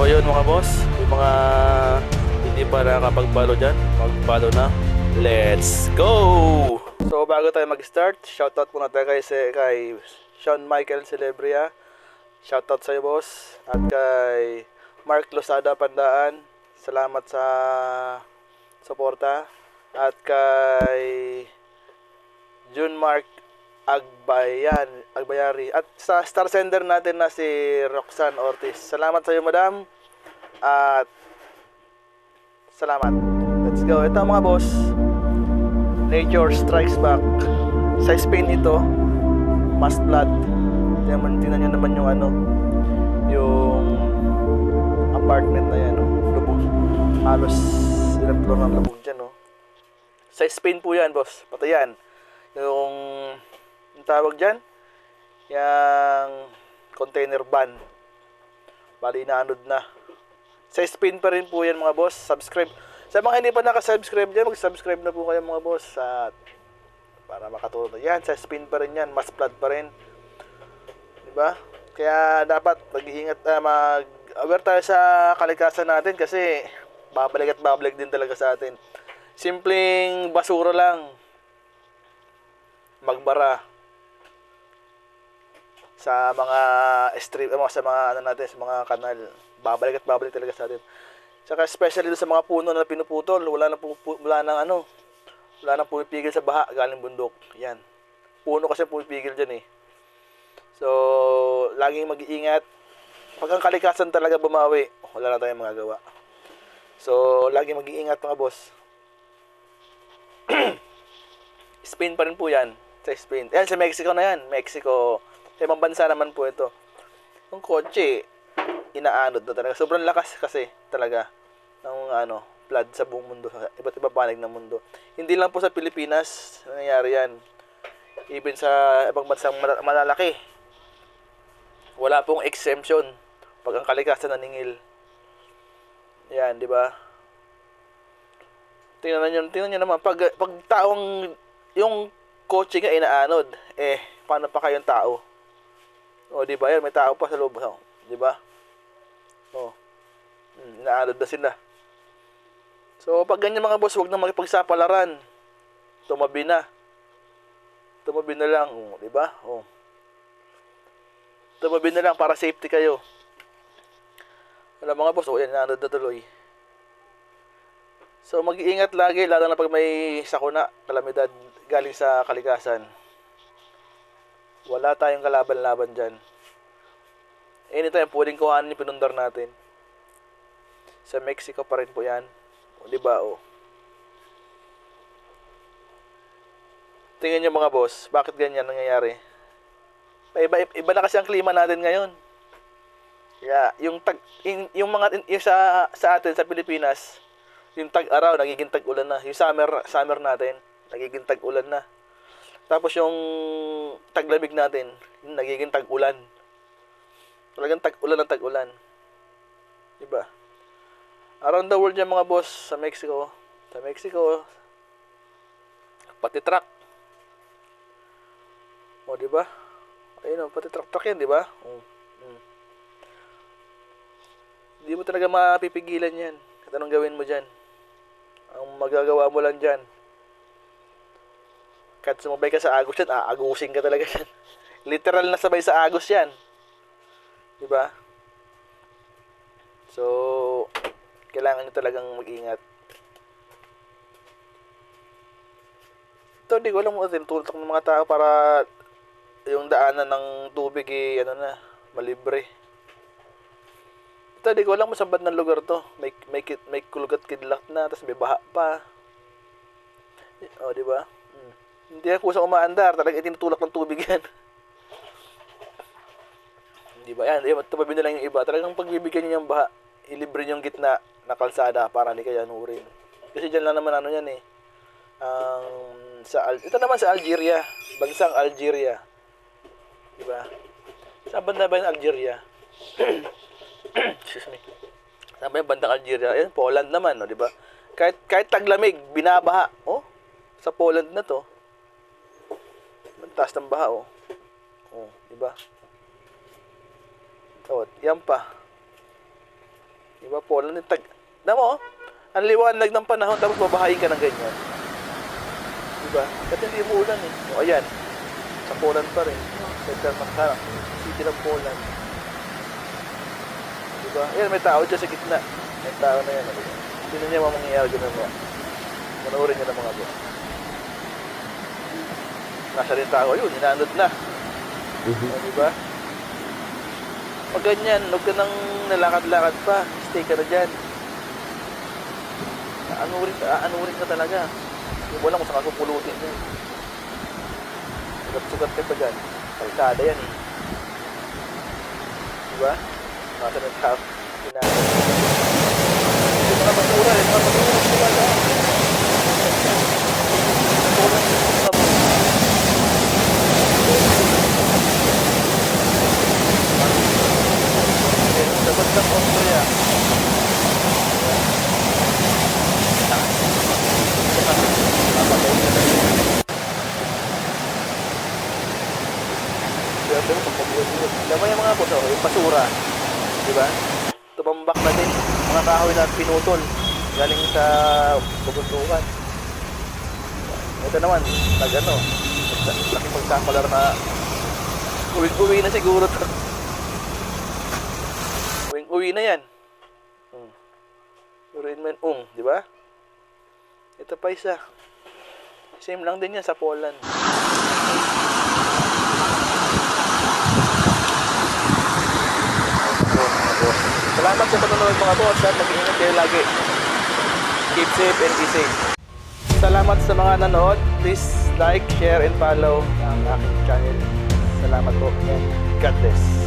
yun mga boss, yung mga hindi pa nakakapag-follow dyan, mag-follow na. Let's go! So bago tayo mag-start, shoutout muna tayo kay Sean Michael Celebria. Shoutout sa'yo boss. At kay Mark Losada Pandaan, salamat sa suporta. At kay June Mark Agbayari. At sa star sender natin na si Roxanne Ortiz. Salamat sa iyo, madam. At salamat. Let's go. Ito mga boss. Nature Strikes Back. Sa Spain ito. Must blood. Tingnan nyo naman yung yung apartment na yan. Lubog. Halos ilang floor ng lubog dyan. Sa Spain po yan, boss. Pati yan. Yung tawag dyan, yung container van. Bali naanod na. Sa Spain pa rin po yan mga boss. Subscribe. Sa mga hindi pa nakasubscribe dyan, mag-subscribe na po kayo mga boss. At para makatulong. Yan, sa Spain pa rin yan. Mas flood pa rin. Diba? Kaya dapat mag-iingat, mag-aware tayo sa kalikasan natin kasi babalik at babalik din talaga sa atin. Simpleng basura lang. Magbara sa mga stream, sa mga natin, sa mga kanal, babalik at babalik talaga sa atin. Saka especially sa mga puno na pinuputol, wala nang pumipigil sa baha galing bundok. Yan. Puno kasi pumipigil diyan eh. So, laging mag-iingat. Pag ang kalikasan talaga bumawi, wala na tayong magagawa. So, laging mag-iingat mga boss. Spain pa rin po yan. Sa Spain. Yan, sa Mexico na yan. Mexico. Sa ibang bansa naman po ito. Yung kotse, inaanod na talaga. Sobrang lakas kasi talaga ng flood sa buong mundo. Iba't iba panig ng mundo. Hindi lang po sa Pilipinas nangyayari yan. Even sa ibang bansang malalaki. Wala pong exemption pag ang kalikasan naningil. Yan, di ba? Tingnan nyo naman. Pag taong yung kotse nga inaanod, paano pa kayong tao? O, di ba yan? May tao pa sa loob. Di ba? O, inaanod na sila. So, pag ganyan mga boss, huwag na makipagsapalaran. Tumabi na. Tumabi na lang. O, di ba? O. Tumabi na lang para safety kayo. Alam mga boss, yan, inaanod na tuloy. So, mag-iingat lagi, lalo na pag may sakuna, kalamidad galing sa kalikasan. Wala tayong kalaban-laban dyan. Anytime, pwedeng kuhanin yung pinundar natin. Sa Mexico pa rin po yan. O, diba, o. Tingnan nyo mga boss, bakit ganyan nangyayari? Iba na kasi ang klima natin ngayon. Kaya, yung sa atin, sa Pilipinas, yung tag-araw, nagiging tag-ulan na. Yung summer natin, nagiging tag-ulan na. Tapos yung taglamig natin, yung nagiging tag-ulan. Talagang tag-ulan ng tag-ulan. Diba? Around the world yan mga boss, sa Mexico. Sa Mexico, pati truck. O, diba? Ayun o, pati truck yan, diba? Hindi mo talaga mapipigilan yan. At anong gawin mo dyan? Ang magagawa mo lang dyan, kahit sumabay ka sa agos yan, aagusin ka talaga yan. Literal na sabay sa agos yan. Diba? So, kailangan nyo talagang mag-ingat. Ito, di ko alam mo, tinutulak ng mga tao para yung daanan ng tubig malibre. Ito, di ko alam mo saan ba ng lugar to. May kulugat-kidlat na, tapos may baha pa. O, diba? Hindi ako kusang umaandar, talagang itinutulak ng tubig yan. Hindi ba yan? Tumabi na lang yung iba. Talagang pagbibigyan niyo yung baha, ilibre yung gitna na kalsada para hindi kayo anurin. Kasi dyan lang naman yan eh. Ito naman sa Algeria. Bansang Algeria. Diba? Saan banda ba yung Algeria? Excuse me. Saan ba yung bandang Algeria? Ayan, Poland naman, no? Diba? Kahit taglamig, binabaha. Oh, sa Poland na to. Taas ng baha, oh. Oh, diba? So, yan pa. Diba, Poland yung mo, ang liwanag ng panahon tapos babahayin ka ng ganyan. Diba? Kasi hindi mo ulan eh. O ayan, sa Poland pa rin. Center ng city ng Poland. Diba? Ayan, may tao dyan sa gitna. May tao na yan. Sino niya mangyayari dyan mamaya? Manoorin niya ng mga boss. Nasa rin tao yun, inaanod na. Diba? Pag ganyan, huwag ka nang nalakad-lakad pa. Stay ka na dyan. Aanurin ka talaga. Hindi mo lang kung saan ka pupulutin mo. Sugat-sugat ka pa dyan. Kalkada yan eh. Diba? Nasa ng tao. Pinagod. Yung mga basura, yung mga basura talaga. Basura sa mga sa bandang Austria. Alam mo yung mga boss, yung basura, di ba? Tumambak na din mga kahoy na pinutol galing sa pabuntukan. Ito naman, laki pagkakalar na uwi na siguro to. Uwi na yan. Uwiin mo di ba? Ito pa isa. Same lang din yan sa Poland. Salamat sa panonood mga boss at mag-iingat kayo lagi. Keep safe and be safe. Salamat sa mga nanood. Please like, share, and follow ang aking channel. Salamat po and God bless.